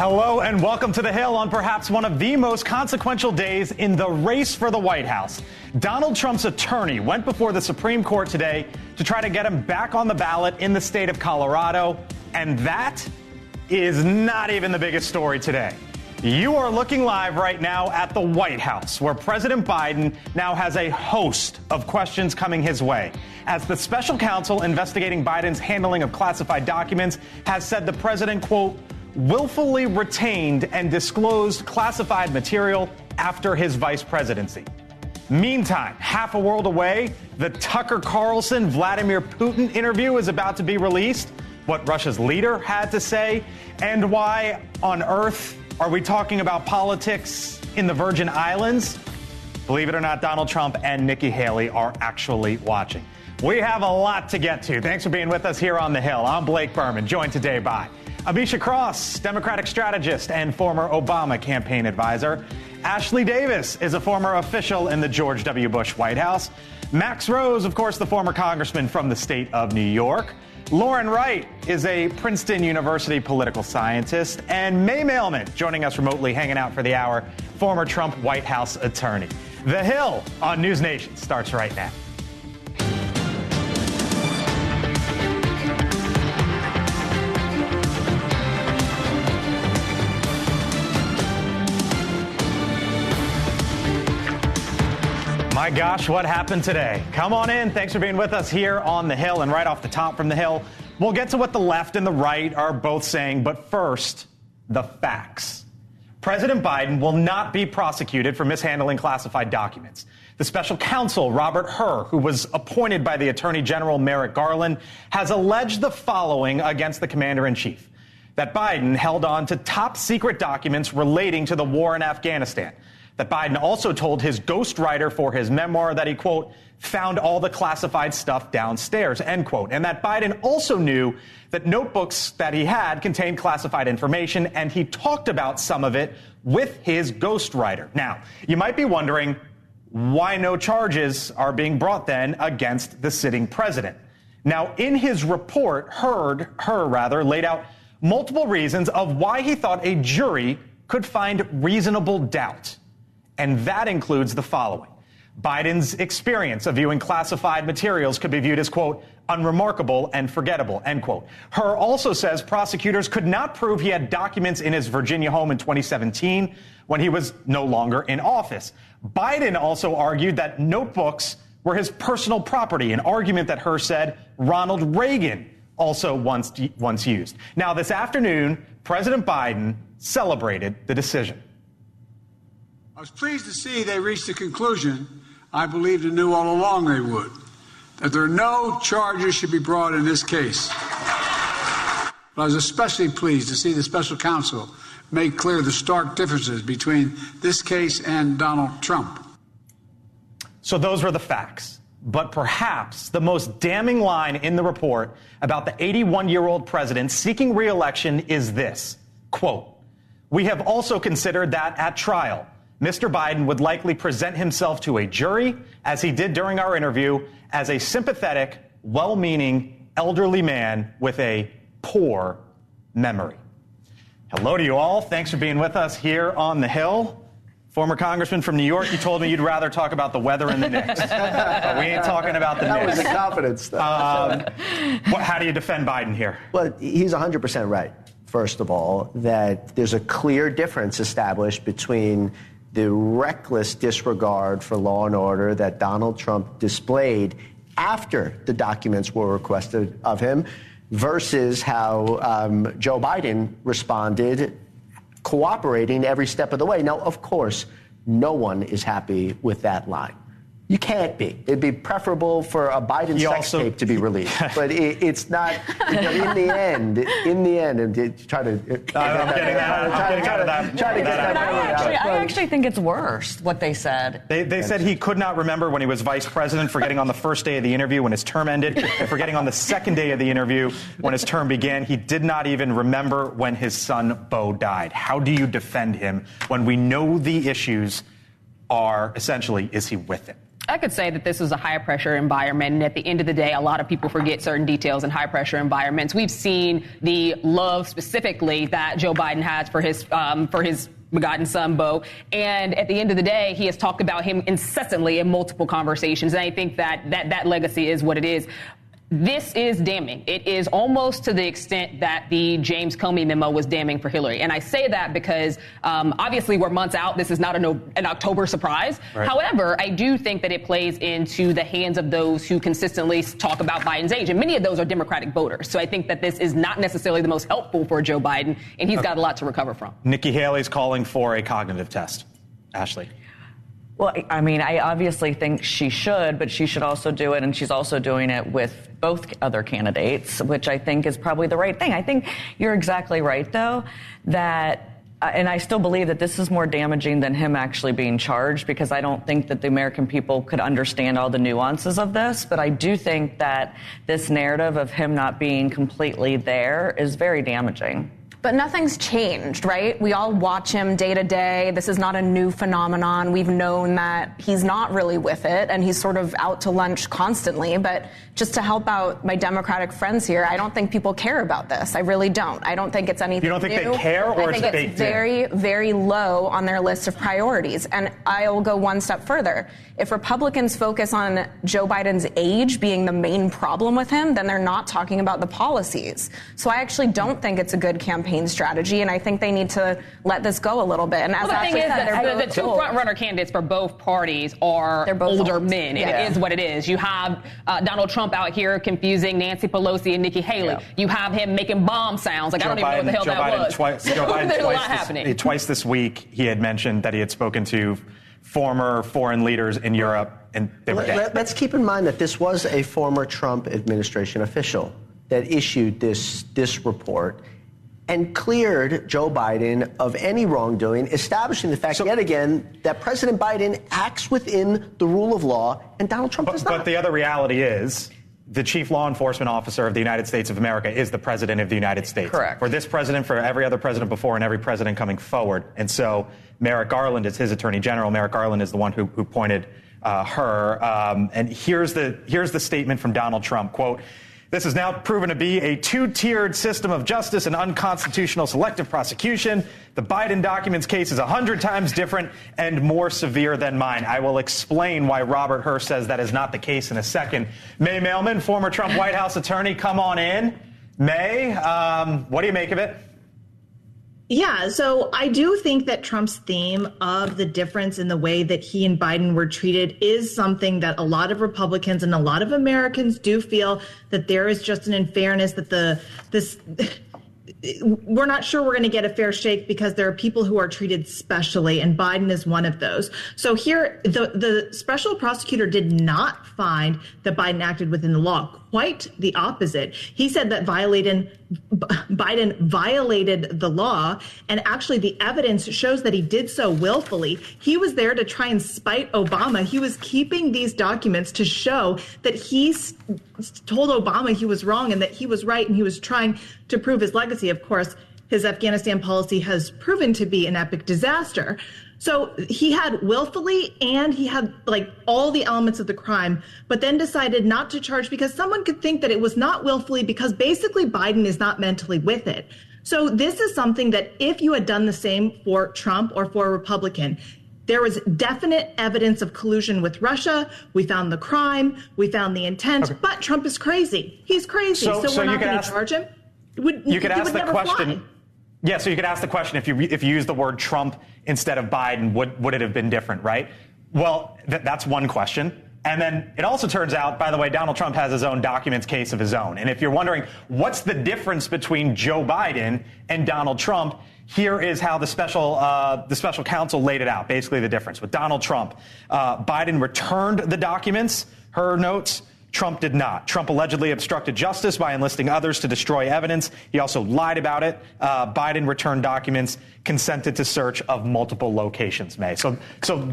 Hello and welcome to The Hill on perhaps one of the most consequential days in the race for the White House. Donald Trump's attorney went before the Supreme Court today to try to get him back on the ballot in the state of Colorado, and that is not even the biggest story today. You are looking live right now at the White House, where President Biden now has a host of questions coming his way, as the special counsel investigating Biden's handling of classified documents has said the president, quote, willfully retained and disclosed classified material after his vice presidency. Meantime, half a world away, the Tucker Carlson Vladimir Putin interview is about to be released, what Russia's leader had to say, and why on earth are we talking about politics in the Virgin Islands? Believe it or not, Donald Trump and Nikki Haley are actually watching. We have a lot to get to. Thanks for being with us here on The Hill. I'm Blake Berman, joined today by Amisha Cross, Democratic strategist and former Obama campaign advisor. Ashley Davis is a former official in the George W. Bush White House. Max Rose, of course, the former congressman from the state of New York. Lauren Wright is a Princeton University political scientist. And May Mailman, joining us remotely, hanging out for the hour, former Trump White House attorney. The Hill on NewsNation starts right now. My gosh, what happened today? Come on in. Thanks for being with us here on The Hill. And right off the top from The Hill, we'll get to what the left and the right are both saying. But first, the facts. President Biden will not be prosecuted for mishandling classified documents. The special counsel, Robert Hur, who was appointed by the Attorney General Merrick Garland, has alleged the following against the commander-in-chief: that Biden held on to top secret documents relating to the war in Afghanistan. That Biden also told his ghostwriter for his memoir that he, quote, found all the classified stuff downstairs, end quote. And that Biden also knew that notebooks that he had contained classified information, and he talked about some of it with his ghostwriter. Now, you might be wondering why no charges are being brought then against the sitting president. Now, in his report, Hur laid out multiple reasons of why he thought a jury could find reasonable doubt. And that includes the following: Biden's experience of viewing classified materials could be viewed as, quote, unremarkable and forgettable, end quote. Hur also says prosecutors could not prove he had documents in his Virginia home in 2017 when he was no longer in office. Biden also argued that notebooks were his personal property, an argument that Hur said Ronald Reagan also once used. Now, this afternoon, President Biden celebrated the decision. I was pleased to see they reached the conclusion I believed and knew all along they would, that there are no charges should be brought in this case. But I was especially pleased to see the special counsel make clear the stark differences between this case and Donald Trump. So those were the facts. But perhaps the most damning line in the report about the 81-year-old president seeking re-election is this, quote, we have also considered that at trial, Mr. Biden would likely present himself to a jury, as he did during our interview, as a sympathetic, well-meaning, elderly man with a poor memory. Hello to you all. Thanks for being with us here on The Hill. Former congressman from New York, you told me you'd rather talk about the weather and the Knicks. But we ain't talking about the Knicks. That was the confidence stuff. How do you defend Biden here? Well, he's 100% right, first of all, that there's a clear difference established between the reckless disregard for law and order that Donald Trump displayed after the documents were requested of him versus how Joe Biden responded, cooperating every step of the way. Now, of course, no one is happy with that line. You can't be. It'd be preferable for a Biden sex tape to be released, but it's not. In the end, and try to. I actually think it's worse what they said. They said he could not remember when he was vice president, forgetting on the first day of the interview when his term ended, and forgetting on the second day of the interview when his term began. He did not even remember when his son Beau died. How do you defend him when we know the issues are essentially, is he with him? I could say that this is a high-pressure environment, and at the end of the day, a lot of people forget certain details in high-pressure environments. We've seen the love specifically that Joe Biden has for his begotten son, Beau. And at the end of the day, he has talked about him incessantly in multiple conversations. And I think that legacy is what it is. This is damning. It is almost to the extent that the James Comey memo was damning for Hillary. And I say that because obviously we're months out. This is not an October surprise. Right. However, I do think that it plays into the hands of those who consistently talk about Biden's age. And many of those are Democratic voters. So I think that this is not necessarily the most helpful for Joe Biden. And he's got a lot to recover from. Nikki Haley's calling for a cognitive test. Ashley. Well, I mean, I obviously think she should, but she should also do it, and she's also doing it with both other candidates, which I think is probably the right thing. I think you're exactly right, though, that, and I still believe that this is more damaging than him actually being charged, because I don't think that the American people could understand all the nuances of this. But I do think that this narrative of him not being completely there is very damaging. But nothing's changed, right? We all watch him day to day. This is not a new phenomenon. We've known that he's not really with it, and he's sort of out to lunch constantly. But just to help out my Democratic friends here, I don't think people care about this. I really don't. I don't think it's anything You don't think new. they care, or I think it's very, very low on their list of priorities. And I'll go one step further. If Republicans focus on Joe Biden's age being the main problem with him, then they're not talking about the policies. So I actually don't think it's a good campaign strategy, and I think they need to let this go a little bit. And as the thing is that the two front-runner candidates for both parties are older men, and it is what it is. You have Donald Trump out here confusing Nancy Pelosi and Nikki Haley. Yeah. You have him making bomb sounds. Like, I don't even know what the hell that was. Joe Biden there's a lot happening. Twice this week, he had mentioned that he had spoken to former foreign leaders in Europe, and they were dead. Let's keep in mind that this was a former Trump administration official that issued this report and cleared Joe Biden of any wrongdoing, establishing the fact, yet again, that President Biden acts within the rule of law and Donald Trump does not. But the other reality is the chief law enforcement officer of the United States of America is the president of the United States. Correct. For this president, for every other president before, and every president coming forward. And so Merrick Garland is his attorney general. Merrick Garland is the one who appointed her. And here's the statement from Donald Trump, quote, "This has now proven to be a two-tiered system of justice and unconstitutional selective prosecution. The Biden documents case is 100 times different and more severe than mine. I will explain why Robert Hur says that is not the case in a second." May Mailman, former Trump White House attorney, come on in. May, what do you make of it? Yeah, so I do think that Trump's theme of the difference in the way that he and Biden were treated is something that a lot of Republicans and a lot of Americans do feel, that there is just an unfairness, that we're not sure we're going to get a fair shake because there are people who are treated specially, and Biden is one of those. So here, the special prosecutor did not find that Biden acted within the law. Quite the opposite. He said that Biden violated the law, and actually the evidence shows that he did so willfully. He was there to try and spite Obama. He was keeping these documents to show that he told Obama he was wrong and that he was right, and he was trying to prove his legacy. Of course, his Afghanistan policy has proven to be an epic disaster. So he had willfully, and he had like all the elements of the crime, but then decided not to charge because someone could think that it was not willfully, because basically Biden is not mentally with it. So this is something that if you had done the same for Trump or for a Republican, there was definite evidence of collusion with Russia. We found the crime, we found the intent, okay. But Trump is crazy. He's crazy. So we're not going to charge him. You could ask the question. Yeah, so you could ask the question, if you use the word Trump instead of Biden, would it have been different, right? Well, that's one question. And then it also turns out, by the way, Donald Trump has his own documents case of his own. And if you're wondering what's the difference between Joe Biden and Donald Trump, here is how the special counsel laid it out. Basically the difference with Donald Trump. Biden returned the documents, her notes. Trump did not. Trump allegedly obstructed justice by enlisting others to destroy evidence. He also lied about it. Biden returned documents, consented to search of multiple locations, May. So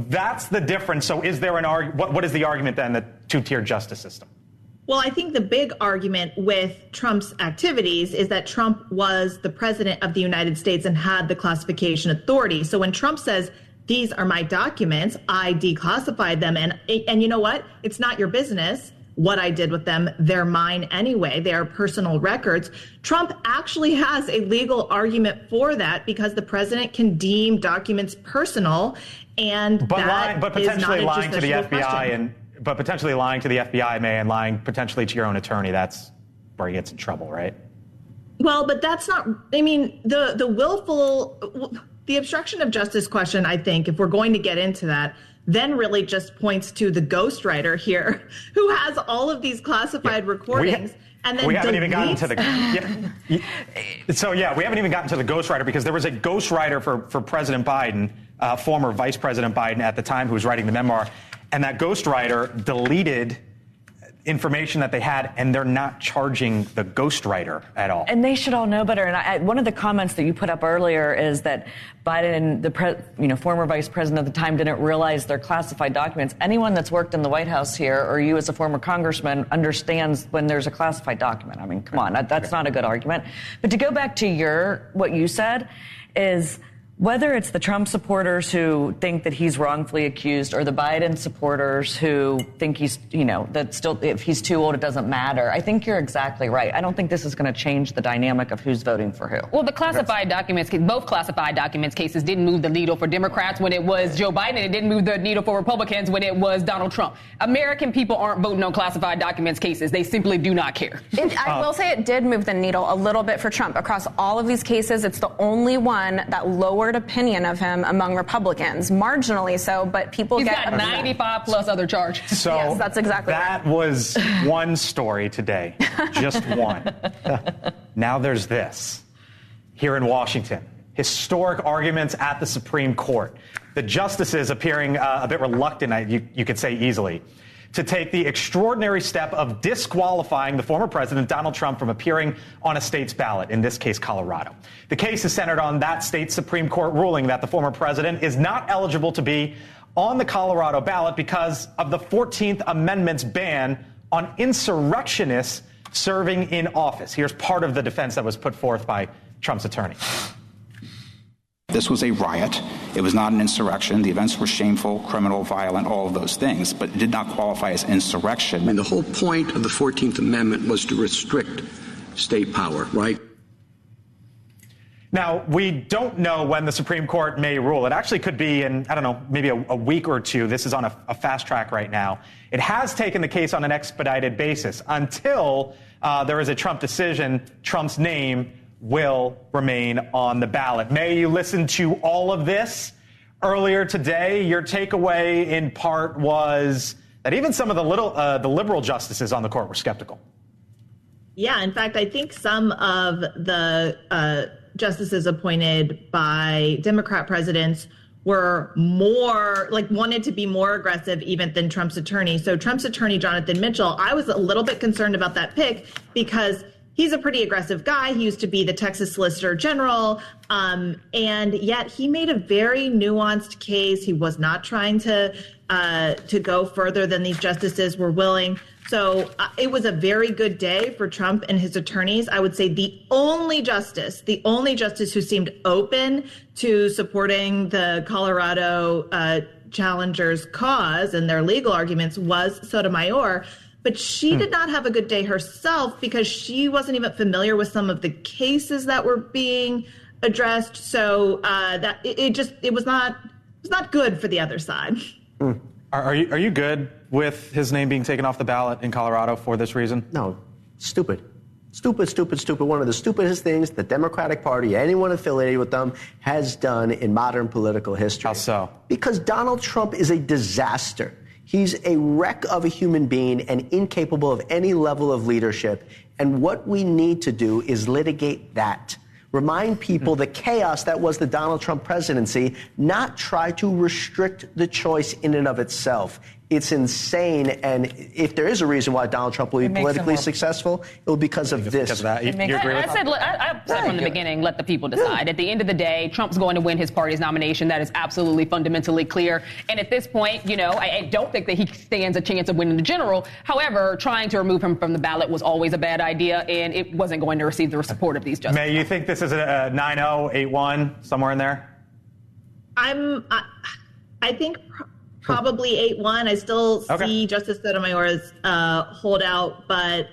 that's the difference. So is there what is the argument then, the two-tiered justice system? Well, I think the big argument with Trump's activities is that Trump was the president of the United States and had the classification authority. So when Trump says these are my documents. I declassified them. And you know what? It's not your business what I did with them. They're mine anyway. They are personal records. Trump actually has a legal argument for that because the president can deem documents personal, and but potentially lying to the FBI potentially lying to the FBI, and lying potentially to your own attorney. That's where he gets in trouble, right? Well, but that's not. I mean, the obstruction of justice question, I think, if we're going to get into that, then really just points to the ghostwriter here who has all of these classified recordings. And then we haven't even gotten to the we haven't even gotten to the ghostwriter, because there was a ghostwriter for President Biden, former Vice President Biden at the time, who was writing the memoir, and that ghostwriter deleted information that they had, and they're not charging the ghostwriter at all. And they should all know better. And one of the comments that you put up earlier is that Biden, the former vice president at the time, didn't realize they're classified documents. Anyone that's worked in the White House here, or you as a former congressman, understands when there's a classified document. I mean, come on, that's not a good argument. But to go back to what you said is, whether it's the Trump supporters who think that he's wrongfully accused, or the Biden supporters who think he's, that still, if he's too old, it doesn't matter. I think you're exactly right. I don't think this is going to change the dynamic of who's voting for who. Well, the classified documents, both classified documents cases didn't move the needle for Democrats when it was Joe Biden. It didn't move the needle for Republicans when it was Donald Trump. American people aren't voting on classified documents cases. They simply do not care. I will say it did move the needle a little bit for Trump. Across all of these cases, it's the only one that lowered opinion of him among Republicans, marginally so, but people He's got 95 plus other charges. So yes, that's exactly that right. was one story today, just one. Now there's this. Here in Washington, historic arguments at the Supreme Court. The justices appearing a bit reluctant, you could say easily, to take the extraordinary step of disqualifying the former president, Donald Trump, from appearing on a state's ballot, in this case, Colorado. The case is centered on that state's Supreme Court ruling that the former president is not eligible to be on the Colorado ballot because of the 14th Amendment's ban on insurrectionists serving in office. Here's part of the defense that was put forth by Trump's attorney. This was a riot. It was not an insurrection. The events were shameful, criminal, violent, all of those things, but it did not qualify as insurrection. I mean, the whole point of the 14th Amendment was to restrict state power, right? Now, we don't know when the Supreme Court may rule. It actually could be in, I don't know, maybe a week or two. This is on a fast track right now. It has taken the case on an expedited basis until there is a Trump decision. Trump's name will remain on the ballot. May, you listened to all of this earlier today. Your takeaway in part was that even some of the liberal justices on the court were skeptical. Yeah, in fact, I think some of the justices appointed by Democrat presidents were wanted to be more aggressive even than Trump's attorney. So Trump's attorney, Jonathan Mitchell, I was a little bit concerned about that pick because he's a pretty aggressive guy. He used to be the Texas Solicitor General, and yet he made a very nuanced case. He was not trying to go further than these justices were willing. So it was a very good day for Trump and his attorneys. I would say the only justice who seemed open to supporting the Colorado challengers' cause and their legal arguments was Sotomayor. But she did not have a good day herself because she wasn't even familiar with some of the cases that were being addressed. So that it was not good for the other side. Are you good with his name being taken off the ballot in Colorado for this reason? No, stupid. Stupid. One of the stupidest things the Democratic Party, anyone affiliated with them, has done in modern political history. How so? Because Donald Trump is a disaster. He's a wreck of a human being and incapable of any level of leadership. And what we need to do is litigate that. Remind people the chaos that was the Donald Trump presidency, not try to restrict the choice in and of itself. It's insane. And if there is a reason why Donald Trump will be politically successful, it will be because of this. Because of that. You agree with that? I said from the beginning, let the people decide. At the end of the day, Trump's going to win his party's nomination. That is absolutely fundamentally clear. And at this point, I don't think that he stands a chance of winning the general. However, trying to remove him from the ballot was always a bad idea, and it wasn't going to receive the support of these justices. May, you think this is a 9-0, 8-1, somewhere in there? I think probably 8-1. I still see Justice Sotomayor's holdout, but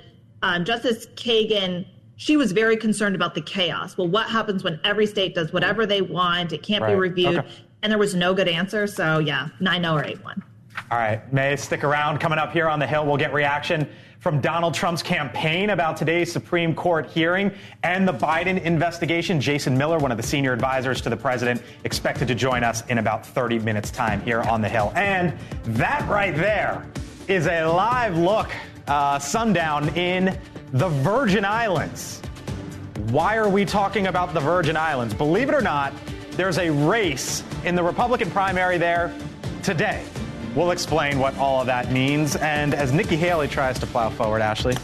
Justice Kagan, she was very concerned about the chaos. Well, what happens when every state does whatever they want? It can't be reviewed. Okay. And there was no good answer. So, yeah, 9-0 or 8-1. All right. May, stick around. Coming up here on the Hill, we'll get reaction from Donald Trump's campaign about today's Supreme Court hearing and the Biden investigation. Jason Miller, one of the senior advisors to the president, expected to join us in about 30 minutes' time here on the Hill. And that right there is a live look, sundown in the Virgin Islands. Why are we talking about the Virgin Islands? Believe it or not, there's a race in the Republican primary there today. We'll explain what all of that means. And as Nikki Haley tries to plow forward, Ashley,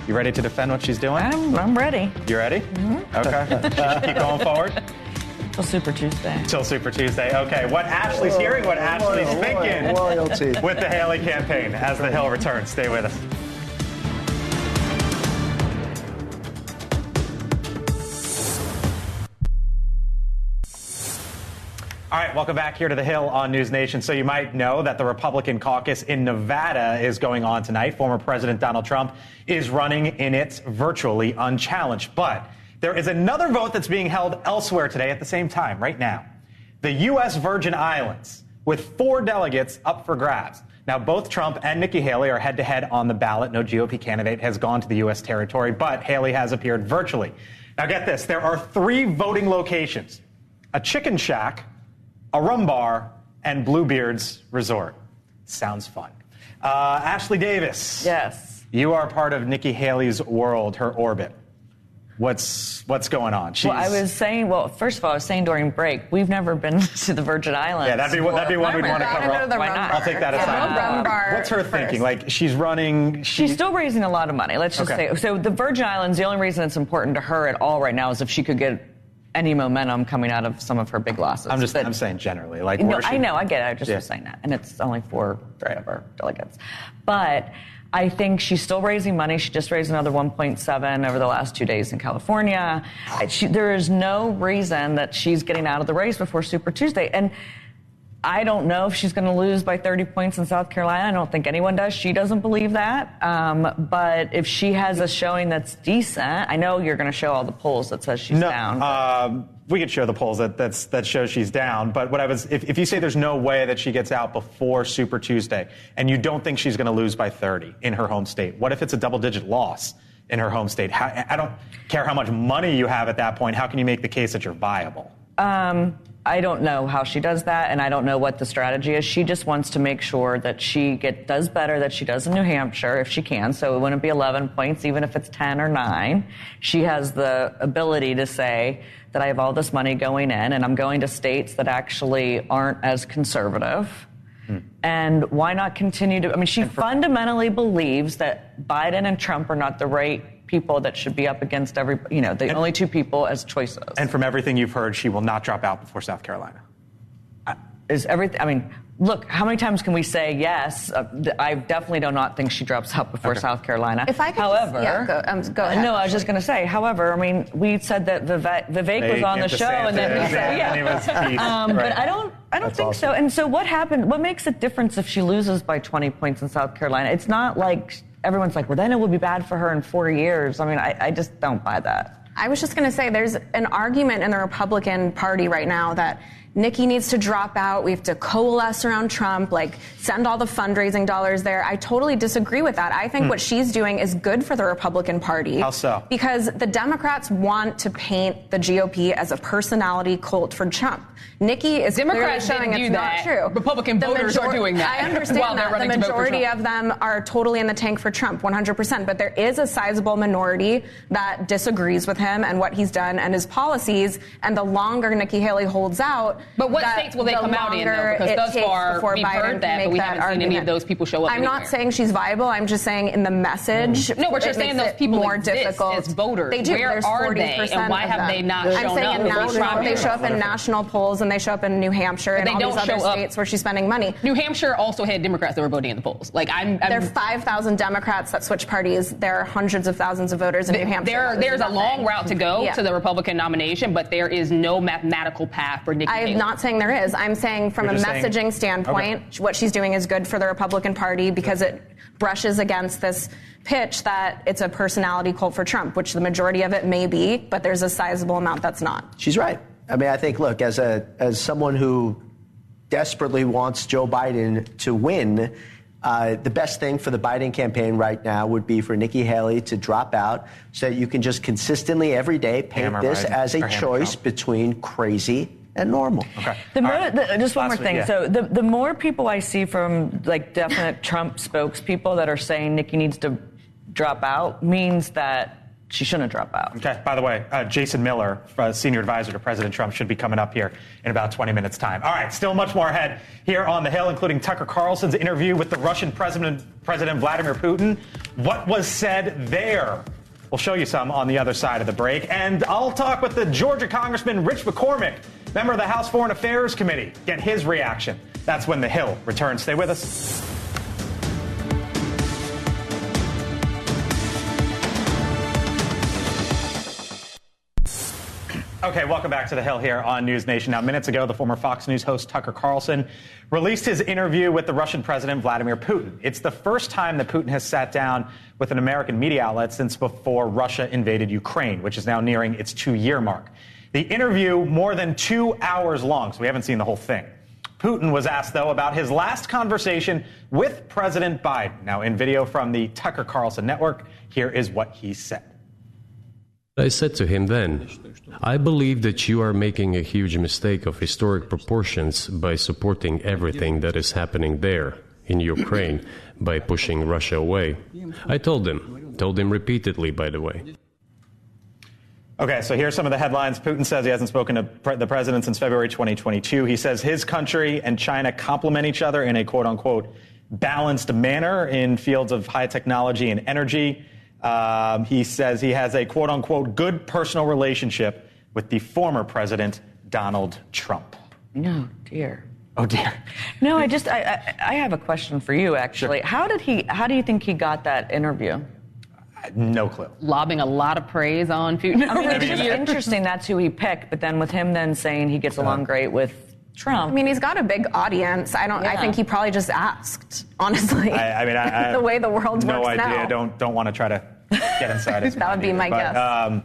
you ready to defend what she's doing? I'm ready. You ready? Mm-hmm. Okay. She should keep going forward? Till Super Tuesday. Till Super Tuesday. Okay. What Ashley's hearing, what Ashley's thinking with the Haley campaign as the Hill returns. Stay with us. All right, welcome back here to the Hill on NewsNation. So you might know that the Republican caucus in Nevada is going on tonight. Former President Donald Trump is running in it virtually unchallenged. But there is another vote that's being held elsewhere today at the same time, right now. The U.S. Virgin Islands, with 4 delegates up for grabs. Now, both Trump and Nikki Haley are head-to-head on the ballot. No GOP candidate has gone to the U.S. territory, but Haley has appeared virtually. Now, get this. There are 3 voting locations: a chicken shack, a rum bar, and Bluebeard's Resort. Sounds fun. Ashley Davis. Yes. You are part of Nikki Haley's world, her orbit. What's going on? Well, first of all, I was saying during break, we've never been to the Virgin Islands. Yeah, that'd be one we'd want to cover. Why not? I'll take that aside. What's her thinking? Like, she's running... She's still raising a lot of money, let's just say. So the Virgin Islands, the only reason it's important to her at all right now is if she could get any momentum coming out of some of her big losses. I'm saying generally. Like, no, I know, I get it. I just was saying that. And it's only 4 of our delegates. But I think she's still raising money. She just raised another 1.7 over the last 2 days in California. There is no reason that she's getting out of the race before Super Tuesday. And I don't know if she's going to lose by 30 points in South Carolina. I don't think anyone does. She doesn't believe that. But if she has a showing that's decent, I know you're going to show all the polls that says she's down. We could show the polls that show she's down. But if you say there's no way that she gets out before Super Tuesday, and you don't think she's going to lose by 30 in her home state, what if it's a double-digit loss in her home state? I don't care how much money you have at that point. How can you make the case that you're viable? I don't know how she does that, and I don't know what the strategy is. She just wants to make sure that she does better that she does in New Hampshire if she can. So it wouldn't be 11 points, even if it's 10 or 9. She has the ability to say that I have all this money going in, and I'm going to states that actually aren't as conservative. And why not continue to... I mean, she fundamentally believes that Biden and Trump are not the right people that should be up against only 2 people as choices. And from everything you've heard, she will not drop out before South Carolina. Look, how many times can we say yes? I definitely do not think she drops out before South Carolina. If I could go ahead. No, I was just going to say, however, we said that Vivek was on the show, and then he said, but I don't think so. And so what happened? What makes a difference if she loses by 20 points in South Carolina? It's not like everyone's like, well, then it would be bad for her in 4 years. I mean, I just don't buy that. I was just going to say there's an argument in the Republican Party right now that Nikki needs to drop out. We have to coalesce around Trump, send all the fundraising dollars there. I totally disagree with that. I think what she's doing is good for the Republican Party. How so? Because the Democrats want to paint the GOP as a personality cult for Trump. Nikki is Democrats clearly showing it's not true. Republican voters are doing that. I understand that. The majority of them are totally in the tank for Trump, 100%. But there is a sizable minority that disagrees with him and what he's done and his policies. And the longer Nikki Haley holds out, but what states will they come out in, though? Because thus far, we've heard that, but we haven't seen any of those people show up anywhere. I'm not saying she's viable. I'm just saying in the message. No, but you're saying those people more exist difficult as voters. They do. Where are they, and why have they not shown up? They show up in national polls, and they show up in New Hampshire and all these other states where she's spending money. New Hampshire also had Democrats that were voting in the polls. There are 5,000 Democrats that switch parties. There are hundreds of thousands of voters in New Hampshire. There's a long route to go to the Republican nomination, but there is no mathematical path for Nikki Haley. I'm not saying there is. I'm saying from a messaging standpoint, what she's doing is good for the Republican Party because it brushes against this pitch that it's a personality cult for Trump, which the majority of it may be, but there's a sizable amount that's not. She's right. I mean, I think, look, as someone who desperately wants Joe Biden to win, the best thing for the Biden campaign right now would be for Nikki Haley to drop out so that you can just consistently every day paint this as a choice between crazy and normal. Okay. Just one more thing. Yeah. So the more people I see from like definite Trump spokespeople that are saying Nikki needs to drop out means that she shouldn't drop out. Okay. By the way, Jason Miller, senior advisor to President Trump, should be coming up here in about 20 minutes' time. All right. Still much more ahead here on the Hill, including Tucker Carlson's interview with the Russian President Vladimir Putin. What was said there? We'll show you some on the other side of the break. And I'll talk with the Georgia Congressman Rich McCormick, member of the House Foreign Affairs Committee. Get his reaction. That's when the Hill returns. Stay with us. Okay, welcome back to the Hill here on NewsNation. Now, minutes ago, the former Fox News host Tucker Carlson released his interview with the Russian President Vladimir Putin. It's the first time that Putin has sat down with an American media outlet since before Russia invaded Ukraine, which is now nearing its 2-year mark. The interview, more than 2 hours long, so we haven't seen the whole thing. Putin was asked, though, about his last conversation with President Biden. Now, in video from the Tucker Carlson network, here is what he said. I said to him then, I believe that you are making a huge mistake of historic proportions by supporting everything that is happening there in Ukraine by pushing Russia away. I told him repeatedly, by the way. Okay, so here's some of the headlines. Putin says he hasn't spoken to the president since February 2022. He says his country and China complement each other in a quote-unquote balanced manner in fields of high technology and energy. He says he has a quote-unquote good personal relationship with the former president, Donald Trump. No, dear. Oh, dear. No, I have a question for you, actually. Sure. How do you think he got that interview? No clue. Lobbing a lot of praise on Putin. I mean, it's just interesting that's who he picked, but then with him then saying he gets along great with Trump. I mean, he's got a big audience. I think he probably just asked, honestly. I the way the world no works idea. now. Don't want to try to get inside his That would be my guess.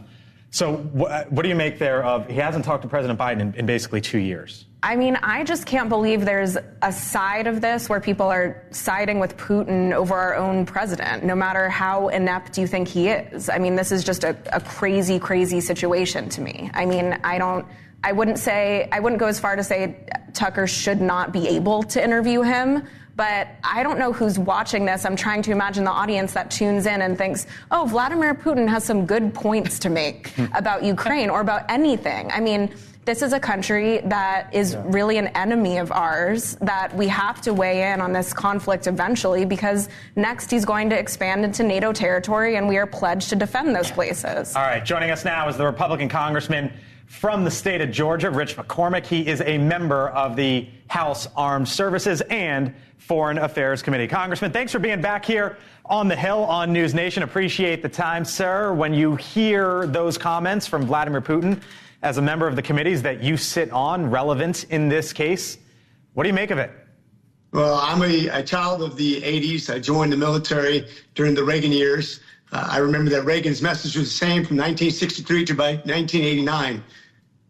So what do you make there of he hasn't talked to President Biden in basically 2 years? I mean, I just can't believe there's a side of this where people are siding with Putin over our own president, no matter how inept you think he is. I mean, this is just a crazy, crazy situation to me. I mean, I wouldn't go as far to say Tucker should not be able to interview him, but I don't know who's watching this. I'm trying to imagine the audience that tunes in and thinks, oh, Vladimir Putin has some good points to make about Ukraine or about anything. I mean, this is a country that is really an enemy of ours that we have to weigh in on this conflict eventually because next he's going to expand into NATO territory and we are pledged to defend those places. All right, joining us now is the Republican congressman from the state of Georgia, Rich McCormick. He is a member of the House Armed Services and Foreign Affairs Committee. Congressman, thanks for being back here on the Hill on NewsNation. Appreciate the time, sir. When you hear those comments from Vladimir Putin as a member of the committees that you sit on, relevant in this case, what do you make of it? Well, I'm a child of the 80s. I joined the military during the Reagan years. I remember that Reagan's message was the same from 1963 to about 1989.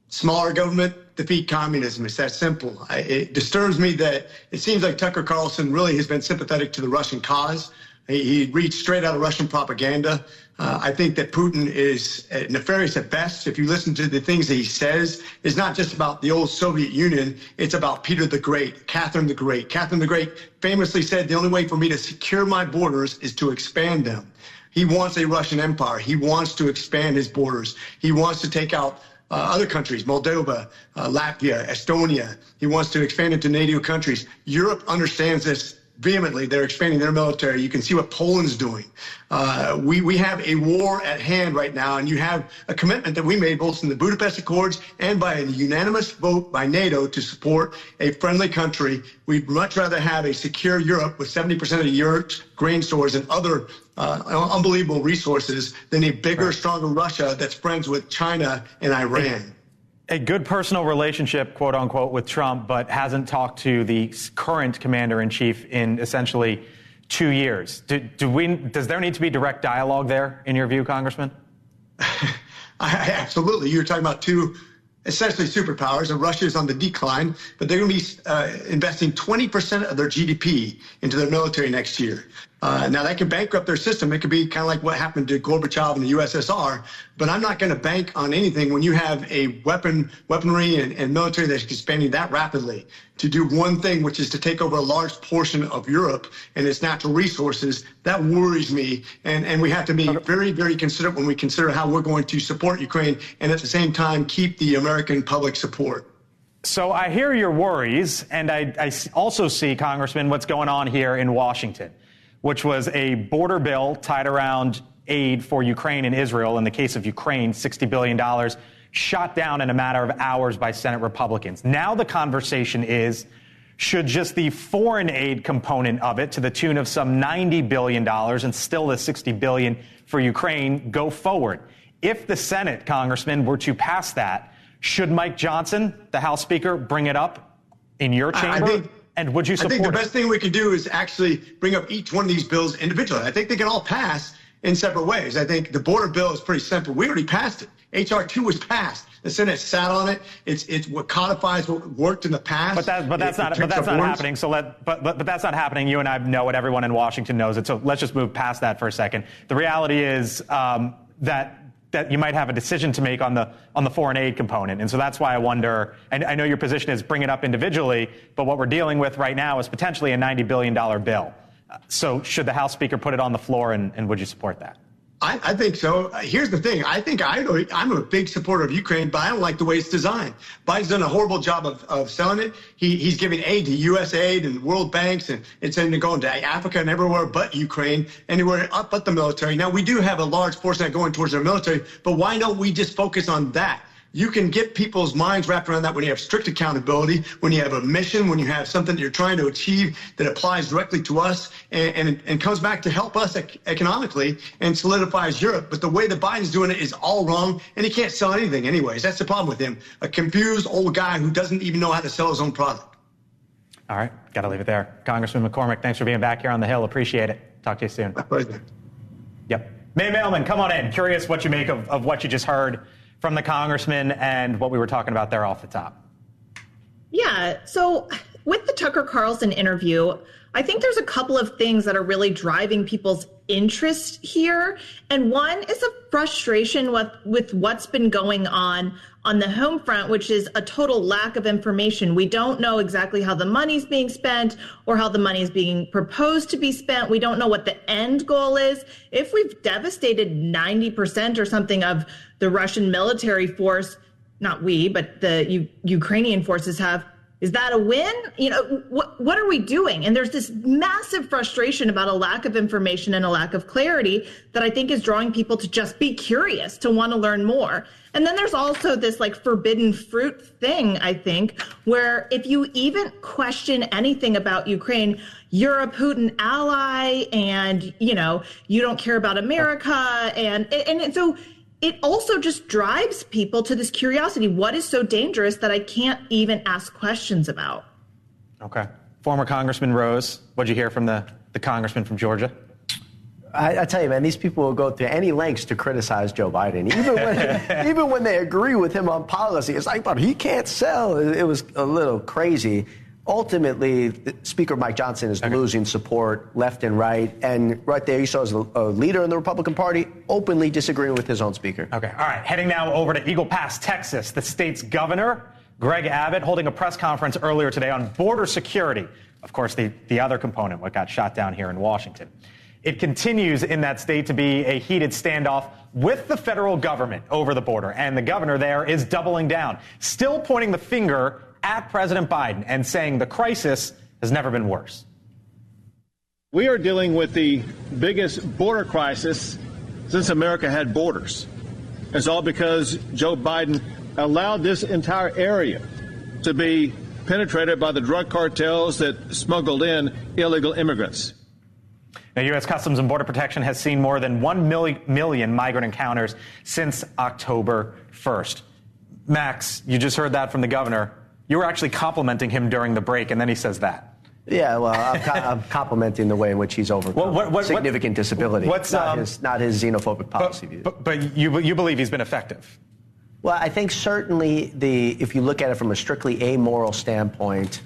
Smaller government, defeat communism. It's that simple. It disturbs me that it seems like Tucker Carlson really has been sympathetic to the Russian cause. He reads straight out of Russian propaganda. I think that Putin is nefarious at best. If you listen to the things that he says, it's not just about the old Soviet Union. It's about Peter the Great, Catherine the Great. Catherine the Great famously said, the only way for me to secure my borders is to expand them. He wants a Russian empire. He wants to expand his borders. He wants to take out other countries, Moldova, Latvia, Estonia. He wants to expand into NATO countries. Europe understands this vehemently. They're expanding their military. You can see what Poland's doing. We have a war at hand right now, and you have a commitment that we made both in the Budapest Accords and by a unanimous vote by NATO to support a friendly country. We'd much rather have a secure Europe with 70% of Europe's grain stores and other unbelievable resources than a bigger, stronger Russia that's friends with China and Iran. a good personal relationship, quote unquote, with Trump, but hasn't talked to the current commander-in-chief in essentially 2 years. Does there need to be direct dialogue there, in your view, Congressman? Absolutely. You're talking about two essentially superpowers, and Russia is on the decline, but they're going to be investing 20% of their GDP into their military next year. Now, that could bankrupt their system. It could be kind of like what happened to Gorbachev in the USSR, but I'm not going to bank on anything when you have a weaponry and military that's expanding that rapidly to do one thing, which is to take over a large portion of Europe and its natural resources. That worries me, and we have to be very, very considerate when we consider how we're going to support Ukraine and at the same time keep the American public support. So I hear your worries, and I also see, Congressman, what's going on here in Washington, which was a border bill tied around aid for Ukraine and Israel. In the case of Ukraine, $60 billion shot down in a matter of hours by Senate Republicans. Now the conversation is, should just the foreign aid component of it, to the tune of some $90 billion and still the $60 billion for Ukraine, go forward? If the Senate, Congressman, were to pass that, should Mike Johnson, the House Speaker, bring it up in your chamber? And would you support it? I think the best thing we could do is actually bring up each one of these bills individually. I think they can all pass in separate ways. I think the border bill is pretty simple. We already passed it. H.R. 2 was passed. The Senate sat on it. It's what codifies what worked in the past. But that's not happening. But that's not happening. You and I know it. Everyone in Washington knows it. So let's just move past that for a second. The reality is that you might have a decision to make on the foreign aid component. And so that's why I wonder, and I know your position is bring it up individually, but what we're dealing with right now is potentially a $90 billion bill. So should the House Speaker put it on the floor, and would you support that? I think so. Here's the thing. I'm a big supporter of Ukraine, but I don't like the way it's designed. Biden's done a horrible job of selling it. He's giving aid to USAID and World Banks, and it's going to Africa and everywhere but Ukraine, anywhere up but the military. Now, we do have a large portion that going towards our military, but why don't we just focus on that? You can get people's minds wrapped around that when you have strict accountability, when you have a mission, when you have something that you're trying to achieve that applies directly to us and comes back to help us economically and solidifies Europe. But the way that Biden's doing it is all wrong, and he can't sell anything anyways. That's the problem with him. A confused old guy who doesn't even know how to sell his own product. All right. Got to leave it there. Congressman McCormick, thanks for being back here on the Hill. Appreciate it. Talk to you soon. My pleasure. Yep. May Mailman, come on in. Curious what you make of what you just heard from the congressman and what we were talking about there off the top. Yeah, so with the Tucker Carlson interview, I think there's a couple of things that are really driving people's interest here. And one is a frustration with what's been going on the home front, which is a total lack of information. We don't know exactly how the money's being spent or how the money is being proposed to be spent. We don't know what the end goal is. If we've devastated 90% or something of the Russian military force, not we, but the Ukrainian forces have, is that a win? You know, what are we doing? And there's this massive frustration about a lack of information and a lack of clarity that I think is drawing people to just be curious, to want to learn more. And then there's also this like forbidden fruit thing, I think, where if you even question anything about Ukraine, you're a Putin ally and, you know, you don't care about America. And so it also just drives people to this curiosity. What is so dangerous that I can't even ask questions about? Okay. Former Congressman Rose, what'd you hear from the congressman from Georgia? I tell you, man, these people will go to any lengths to criticize Joe Biden, even when they agree with him on policy. It's like, but he can't sell. It was a little crazy. Ultimately, Speaker Mike Johnson is losing support left and right. And right there, you saw as a leader in the Republican Party openly disagreeing with his own speaker. Okay. All right. Heading now over to Eagle Pass, Texas. The state's governor, Greg Abbott, holding a press conference earlier today on border security. Of course, the other component, what got shot down here in Washington. It continues in that state to be a heated standoff with the federal government over the border. And the governor there is doubling down, still pointing the finger at President Biden and saying the crisis has never been worse. We are dealing with the biggest border crisis since America had borders. It's all because Joe Biden allowed this entire area to be penetrated by the drug cartels that smuggled in illegal immigrants. Now, U.S. Customs and Border Protection has seen more than 1 million migrant encounters since October 1st. Max, you just heard that from the governor. You were actually complimenting him during the break, and then he says that. Yeah, well, I'm complimenting the way in which he's overcome significant disability. Not his xenophobic policy view. But you believe he's been effective? Well, I think certainly if you look at it from a strictly amoral standpoint,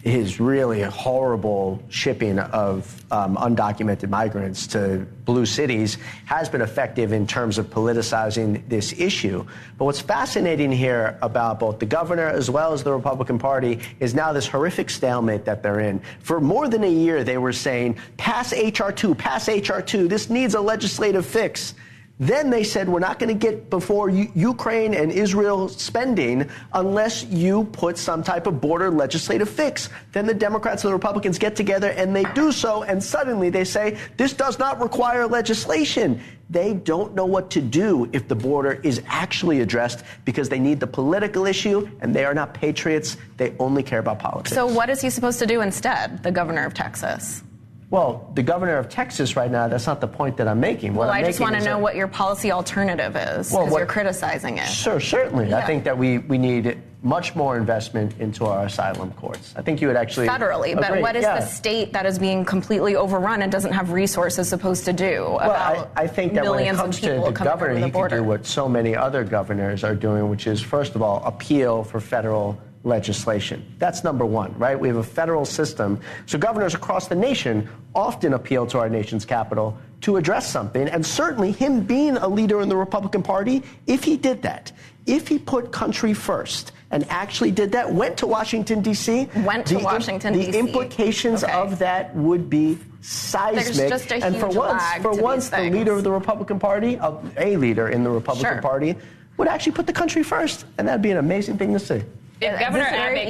his really horrible shipping of undocumented migrants to blue cities has been effective in terms of politicizing this issue. But what's fascinating here about both the governor as well as the Republican Party is now this horrific stalemate that they're in. For more than a year, they were saying, pass H.R. 2, pass H.R. 2. This needs a legislative fix. Then they said, we're not going to get before Ukraine and Israel spending unless you put some type of border legislative fix. Then the Democrats and the Republicans get together and they do so, and suddenly they say, this does not require legislation. They don't know what to do if the border is actually addressed because they need the political issue, and they are not patriots. They only care about politics. So what is he supposed to do instead, the governor of Texas? Well, the governor of Texas right now, that's not the point that I'm making. I just want to know what your policy alternative is, because you're criticizing it. Sure, certainly. Yeah. I think that we need much more investment into our asylum courts. I think you would actually federally, agree. But what is the state that is being completely overrun and doesn't have resources supposed to do about I think that when it comes to the governor, he can do what so many other governors are doing, which is, first of all, appeal for federal legislation. That's number one, right? We have a federal system. So governors across the nation often appeal to our nation's capital to address something. And certainly him being a leader in the Republican Party, if he did that, if he put country first and actually did that, went to Washington, D.C. The implications of that would be seismic. There's just a huge lag for once the leader of the Republican Party, a leader in the Republican Party, would actually put the country first. And that'd be an amazing thing to see. If Governor Abbott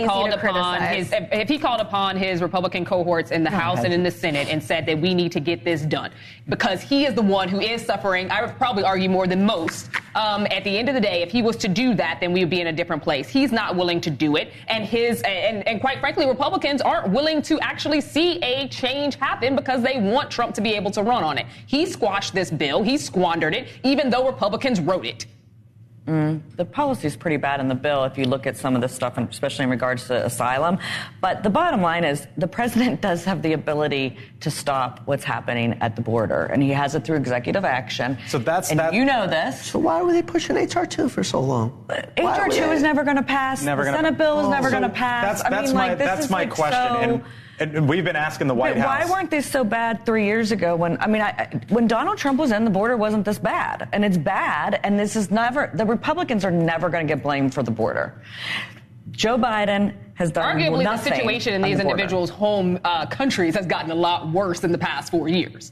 if he called upon his Republican cohorts in the House and in the Senate and said that we need to get this done, because he is the one who is suffering, I would probably argue more than most. At the end of the day, if he was to do that, then we would be in a different place. He's not willing to do it, and quite frankly, Republicans aren't willing to actually see a change happen because they want Trump to be able to run on it. He squashed this bill. He squandered it, even though Republicans wrote it. The policy is pretty bad in the bill if you look at some of this stuff, and especially in regards to asylum. But the bottom line is the president does have the ability to stop what's happening at the border, and he has it through executive action. So you know this. So why were they pushing H.R. 2 for so long? H.R. 2 is never going to pass. The Senate bill is never going to pass. That's my question. And we've been asking the White House. Why weren't they so bad 3 years ago? When Donald Trump was in, the border wasn't this bad, and it's bad. And the Republicans are never going to get blamed for the border. Joe Biden has done arguably nothing. The situation in these individuals' home countries has gotten a lot worse in the past 4 years.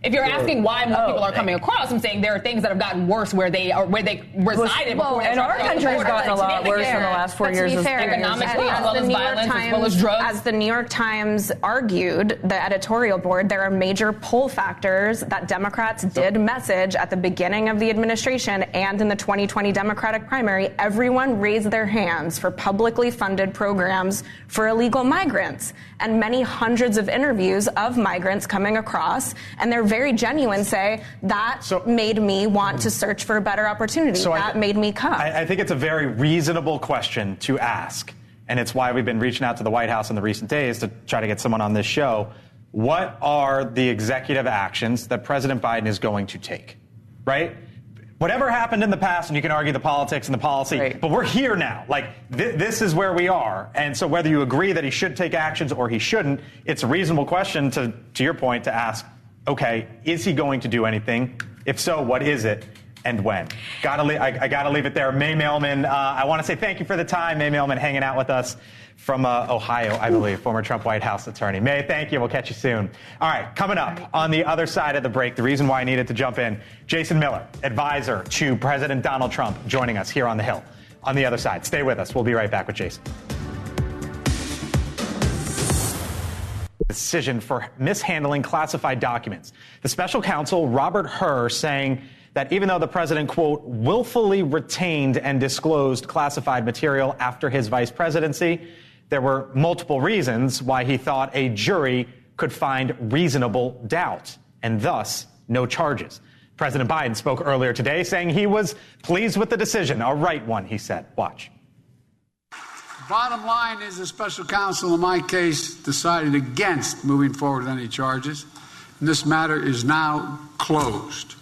If you're asking why more people are coming across, I'm saying there are things that have gotten worse where they resided before. And our country has gotten a lot worse in the last 4 years. Economically, as well as violence, as well as drugs. As the New York Times argued, the editorial board, there are major pull factors that Democrats did message at the beginning of the administration and in the 2020 Democratic primary. Everyone raised their hands for publicly funded programs for illegal migrants, and many hundreds of interviews of migrants coming across, and they're very genuine, say, that made me want to search for a better opportunity. That made me come. I think it's a very reasonable question to ask, and it's why we've been reaching out to the White House in the recent days to try to get someone on this show. What are the executive actions that President Biden is going to take, right? Whatever happened in the past, and you can argue the politics and the policy, but we're here now. This is where we are. And so whether you agree that he should take actions or he shouldn't, it's a reasonable question to your point to ask, okay, is he going to do anything? If so, what is it and when? I got to leave it there. May Mailman, I want to say thank you for the time. May Mailman hanging out with us from Ohio, I believe, former Trump White House attorney. May, thank you. We'll catch you soon. All right, coming up on the other side of the break, the reason why I needed to jump in, Jason Miller, advisor to President Donald Trump, joining us here on the Hill. On the other side, stay with us. We'll be right back with Jason. Decision for mishandling classified documents. The special counsel, Robert Hur, saying that even though the president, quote, willfully retained and disclosed classified material after his vice presidency, there were multiple reasons why he thought a jury could find reasonable doubt and thus no charges. President Biden spoke earlier today saying he was pleased with the decision, a right one, he said. Watch. Bottom line is the special counsel in my case decided against moving forward with any charges, and this matter is now closed.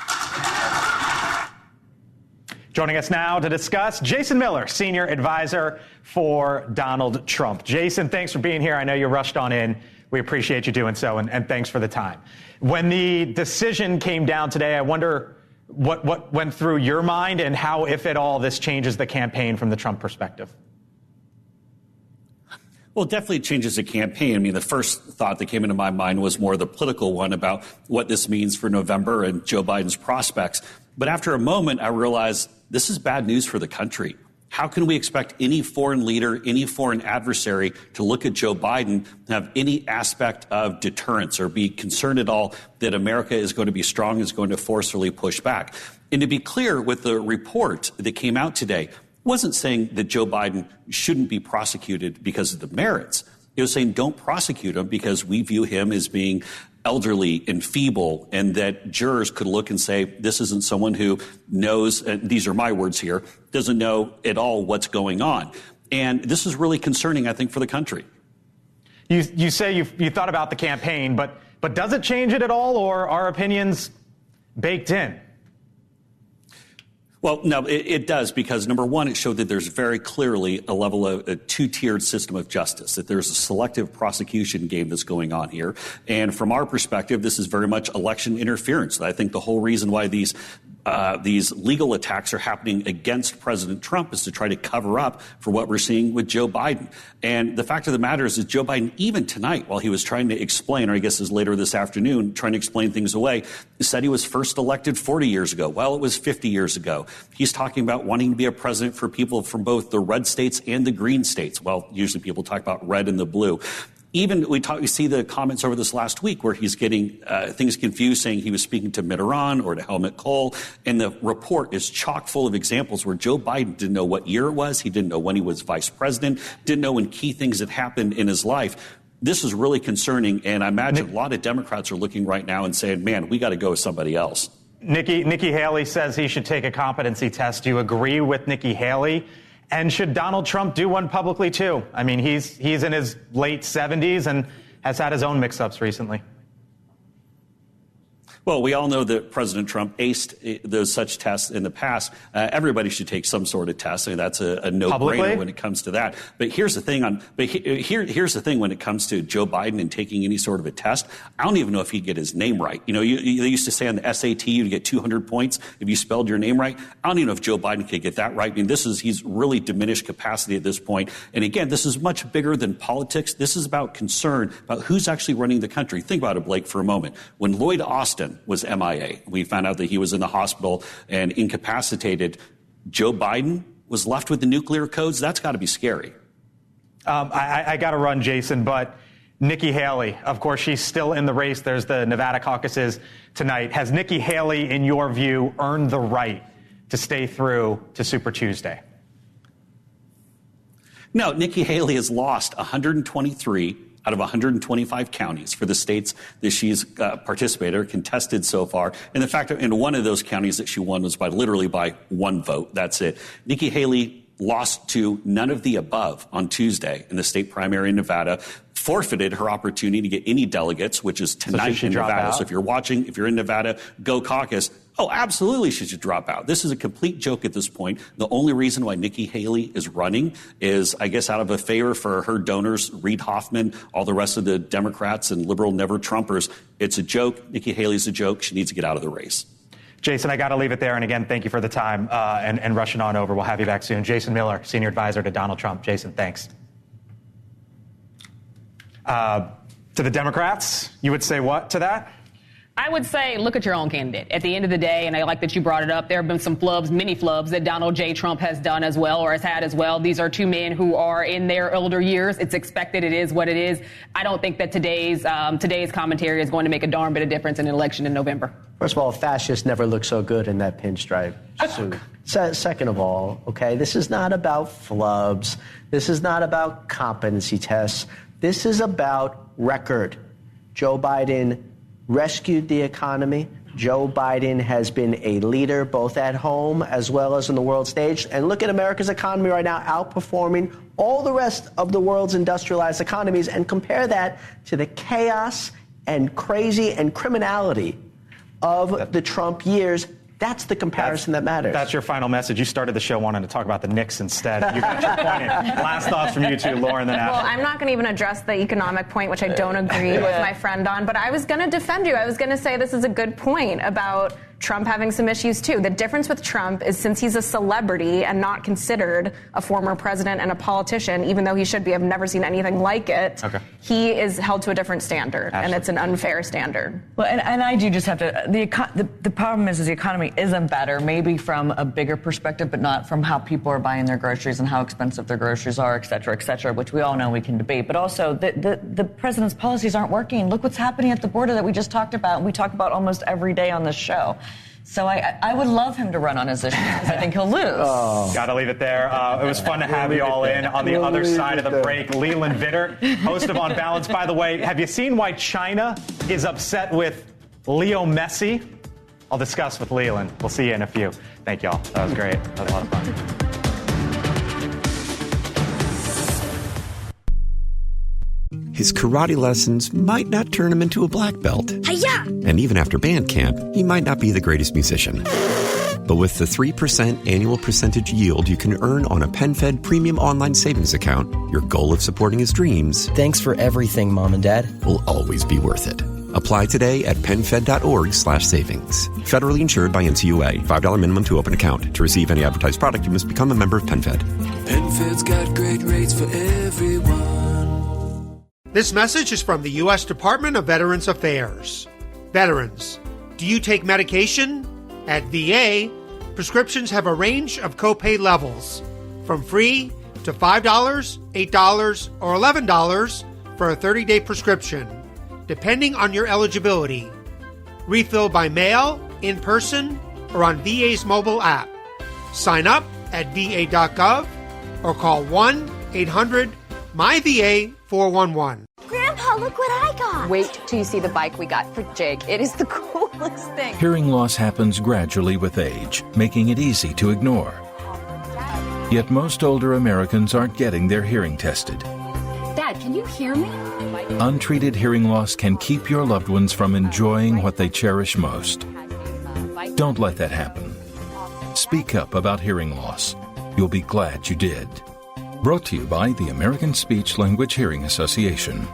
Joining us now to discuss, Jason Miller, senior advisor for Donald Trump. Jason, thanks for being here. I know you rushed on in. We appreciate you doing so, and thanks for the time. When the decision came down today, I wonder what went through your mind and how, if at all, this changes the campaign from the Trump perspective. Well, it definitely changes the campaign. I mean, the first thought that came into my mind was more the political one about what this means for November and Joe Biden's prospects. But after a moment, I realized this is bad news for the country. How can we expect any foreign leader, any foreign adversary to look at Joe Biden and have any aspect of deterrence or be concerned at all that America is going to be strong, is going to forcefully push back? And to be clear, with the report that came out today, wasn't saying that Joe Biden shouldn't be prosecuted because of the merits. It was saying don't prosecute him because we view him as being elderly and feeble, and that jurors could look and say, this isn't someone who knows, and these are my words here, doesn't know at all what's going on. And this is really concerning, I think, for the country. You say you thought about the campaign, but does it change it at all, or are opinions baked in? Well, no, it does, because number one, it showed that there's very clearly a level of a two-tiered system of justice, that there's a selective prosecution game that's going on here. And from our perspective, this is very much election interference. I think the whole reason why these legal attacks are happening against President Trump is to try to cover up for what we're seeing with Joe Biden. And the fact of the matter is that Joe Biden, even tonight, while he was trying to explain, or I guess is later this afternoon, trying to explain things away, said he was first elected 40 years ago. Well, it was 50 years ago. He's talking about wanting to be a president for people from both the red states and the green states. Well, usually people talk about red and the blue. Even we see the comments over this last week where he's getting things confused, saying he was speaking to Mitterrand or to Helmut Kohl. And the report is chock full of examples where Joe Biden didn't know what year it was. He didn't know when he was vice president, didn't know when key things had happened in his life. This is really concerning. And I imagine a lot of Democrats are looking right now and saying, man, we got to go with somebody else. Nikki Haley says he should take a competency test. Do you agree with Nikki Haley? And should Donald Trump do one publicly, too? I mean, he's in his late 70s and has had his own mix-ups recently. Well, we all know that President Trump aced those such tests in the past. Everybody should take some sort of test. I mean, that's a no-brainer when it comes to that. But here's the thing here's the thing when it comes to Joe Biden and taking any sort of a test. I don't even know if he'd get his name right. You know, they used to say on the SAT you'd get 200 points if you spelled your name right. I don't even know if Joe Biden could get that right. I mean, he's really diminished capacity at this point. And again, this is much bigger than politics. This is about concern about who's actually running the country. Think about it, Blake, for a moment. When Lloyd Austin was MIA, we found out that he was in the hospital and incapacitated. Joe Biden was left with the nuclear codes. That's got to be scary. I got to run, Jason, but Nikki Haley, of course, she's still in the race. There's the Nevada caucuses tonight. Has Nikki Haley, in your view, earned the right to stay through to Super Tuesday? No, Nikki Haley has lost 123 out of 125 counties for the states that she's participated or contested so far. And the fact that in one of those counties that she won was literally by one vote. That's it. Nikki Haley lost to none of the above on Tuesday in the state primary in Nevada, forfeited her opportunity to get any delegates, which is tonight in Nevada. So if you're watching, if you're in Nevada, go caucus. Oh, absolutely she should drop out. This is a complete joke at this point. The only reason why Nikki Haley is running is, I guess, out of a favor for her donors, Reid Hoffman, all the rest of the Democrats and liberal never-Trumpers. It's a joke. Nikki Haley's a joke. She needs to get out of the race. Jason, I got to leave it there. And again, thank you for the time and rushing on over. We'll have you back soon. Jason Miller, senior advisor to Donald Trump. Jason, thanks. To the Democrats, you would say what to that? I would say look at your own candidate. At the end of the day, and I like that you brought it up, there have been some flubs, many flubs that Donald J. Trump has done as well, or has had as well. These are two men who are in their older years. It's expected. It is what it is. I don't think that today's commentary is going to make a darn bit of difference in an election in November. First of all, fascists never look so good in that pinstripe suit. Second of all, okay, this is not about flubs. This is not about competency tests. This is about record. Joe Biden rescued the economy, Joe Biden has been a leader both at home as well as on the world stage. And look at America's economy right now, outperforming all the rest of the world's industrialized economies, and compare that to the chaos and crazy and criminality of the Trump years. That's the comparison that matters. That's your final message. You started the show wanting to talk about the Knicks instead. You got your point in. Last thoughts from you two, Lauren, then Well, Ashley. I'm not going to even address the economic point, which I don't agree with my friend on, but I was going to defend you. I was going to say this is a good point about Trump having some issues, too. The difference with Trump is since he's a celebrity and not considered a former president and a politician, even though he should be, I've never seen anything like it, he is held to a different standard, and it's an unfair standard. Well, and I do just have to, the problem is the economy isn't better, maybe from a bigger perspective, but not from how people are buying their groceries and how expensive their groceries are, et cetera, which we all know we can debate. But also, the president's policies aren't working. Look what's happening at the border that we just talked about, and we talk about almost every day on this show. So I would love him to run on his issues because I think he'll lose. Got to leave it there. It was fun to have you all in. On the other side of the break, Leland Vitter, host of On Balance. By the way, have you seen why China is upset with Leo Messi? I'll discuss with Leland. We'll see you in a few. Thank y'all. That was great. That was a lot of fun. His karate lessons might not turn him into a black belt. Hi-ya! And even after band camp, he might not be the greatest musician. But with the 3% annual percentage yield you can earn on a PenFed premium online savings account, your goal of supporting his dreams... Thanks for everything, Mom and Dad. ...will always be worth it. Apply today at PenFed.org/savings. Federally insured by NCUA. $5 minimum to open account. To receive any advertised product, you must become a member of PenFed. PenFed's got great rates for everyone. This message is from the U.S. Department of Veterans Affairs. Veterans, do you take medication? At VA, prescriptions have a range of copay levels, from free to $5, $8, or $11 for a 30-day prescription, depending on your eligibility. Refill by mail, in person, or on VA's mobile app. Sign up at va.gov or call 1-800-MyVA411. Grandpa, look what I got! Wait till you see the bike we got for Jake. It is the coolest thing. Hearing loss happens gradually with age, making it easy to ignore. Yet most older Americans aren't getting their hearing tested. Dad, can you hear me? Untreated hearing loss can keep your loved ones from enjoying what they cherish most. Don't let that happen. Speak up about hearing loss. You'll be glad you did. Brought to you by the American Speech Language Hearing Association.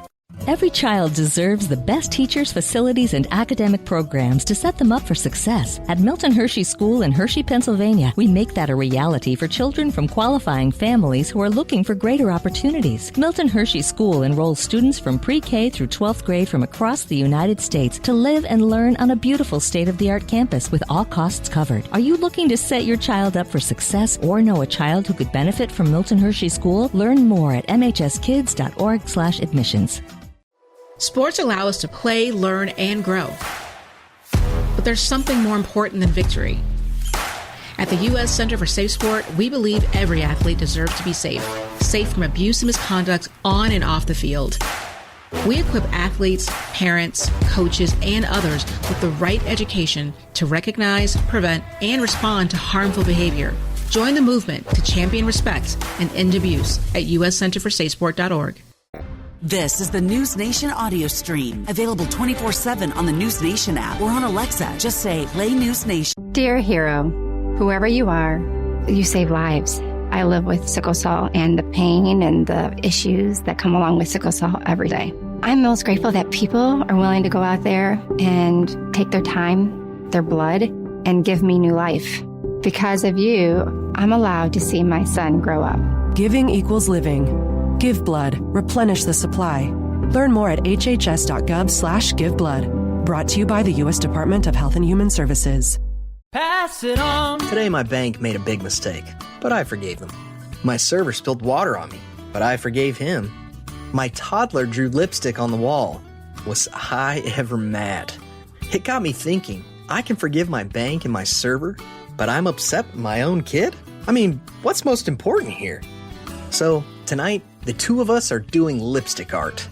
Every child deserves the best teachers, facilities, and academic programs to set them up for success. At Milton Hershey School in Hershey, Pennsylvania, we make that a reality for children from qualifying families who are looking for greater opportunities. Milton Hershey School enrolls students from pre-K through 12th grade from across the United States to live and learn on a beautiful state-of-the-art campus with all costs covered. Are you looking to set your child up for success or know a child who could benefit from Milton Hershey School? Learn more at mhskids.org/admissions. Sports allow us to play, learn, and grow. But there's something more important than victory. At the U.S. Center for Safe Sport, we believe every athlete deserves to be safe from abuse and misconduct on and off the field. We equip athletes, parents, coaches, and others with the right education to recognize, prevent, and respond to harmful behavior. Join the movement to champion respect and end abuse at uscenterforsafesport.org. This is the NewsNation audio stream, available 24/7 on the NewsNation app or on Alexa. Just say, play NewsNation. Dear hero, whoever you are, you save lives. I live with sickle cell and the pain and the issues that come along with sickle cell every day. I'm most grateful that people are willing to go out there and take their time, their blood, and give me new life. Because of you, I'm allowed to see my son grow up. Giving equals living. Give blood. Replenish the supply. Learn more at hhs.gov/giveblood. Brought to you by the U.S. Department of Health and Human Services. Pass it on. Today my bank made a big mistake, but I forgave them. My server spilled water on me, but I forgave him. My toddler drew lipstick on the wall. Was I ever mad? It got me thinking, I can forgive my bank and my server, but I'm upset with my own kid? I mean, what's most important here? So, tonight, the two of us are doing lipstick art.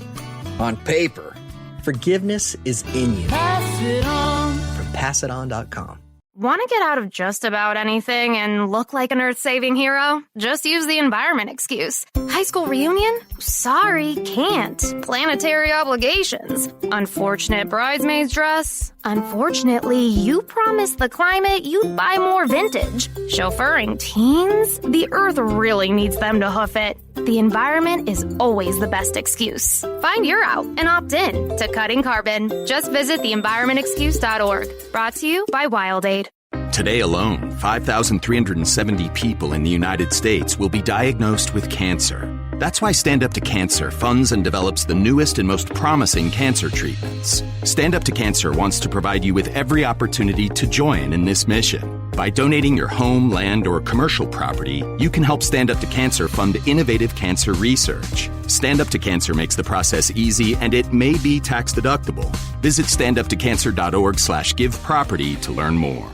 On paper. Forgiveness is in you. Pass it on. From PassItOn.com. Want to get out of just about anything and look like an earth-saving hero? Just use the environment excuse. High school reunion? Sorry, can't. Planetary obligations. Unfortunate bridesmaid's dress? Unfortunately, you promised the climate you'd buy more vintage. Chauffeuring teens? The earth really needs them to hoof it. The environment is always the best excuse. Find your out and opt in to cutting carbon. Just visit theenvironmentexcuse.org. Brought to you by WildAid. Today alone, 5,370 people in the United States will be diagnosed with cancer. That's why Stand Up to Cancer funds and develops the newest and most promising cancer treatments. Stand Up to Cancer wants to provide you with every opportunity to join in this mission. By donating your home, land, or commercial property, you can help Stand Up to Cancer fund innovative cancer research. Stand Up to Cancer makes the process easy, and it may be tax deductible. Visit standuptocancer.org/giveproperty to learn more.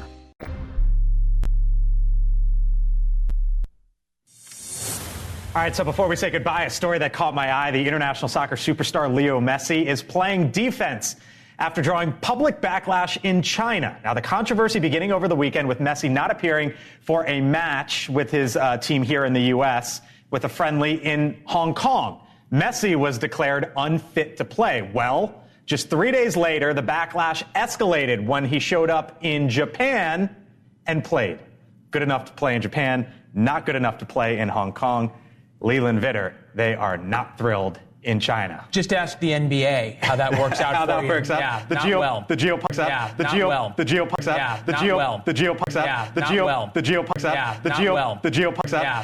All right, so before we say goodbye, a story that caught my eye. The international soccer superstar Leo Messi is playing defense after drawing public backlash in China. Now, the controversy beginning over the weekend with Messi not appearing for a match with his team here in the U.S. with a friendly in Hong Kong. Messi was declared unfit to play. Well, just 3 days later, the backlash escalated when he showed up in Japan and played. Good enough to play in Japan, not good enough to play in Hong Kong. Leland Vitter, they are not thrilled in China. Just ask the NBA how that works out. How for that you. works out. Yeah, The not geo well. the geo pucks out. Yeah, The not geo well. the geo pucks out. Yeah, The not geo well. the geo pucks out. Yeah, The not geo well. the geo pucks out. Yeah, The not geo well. the geo pucks out. Yeah,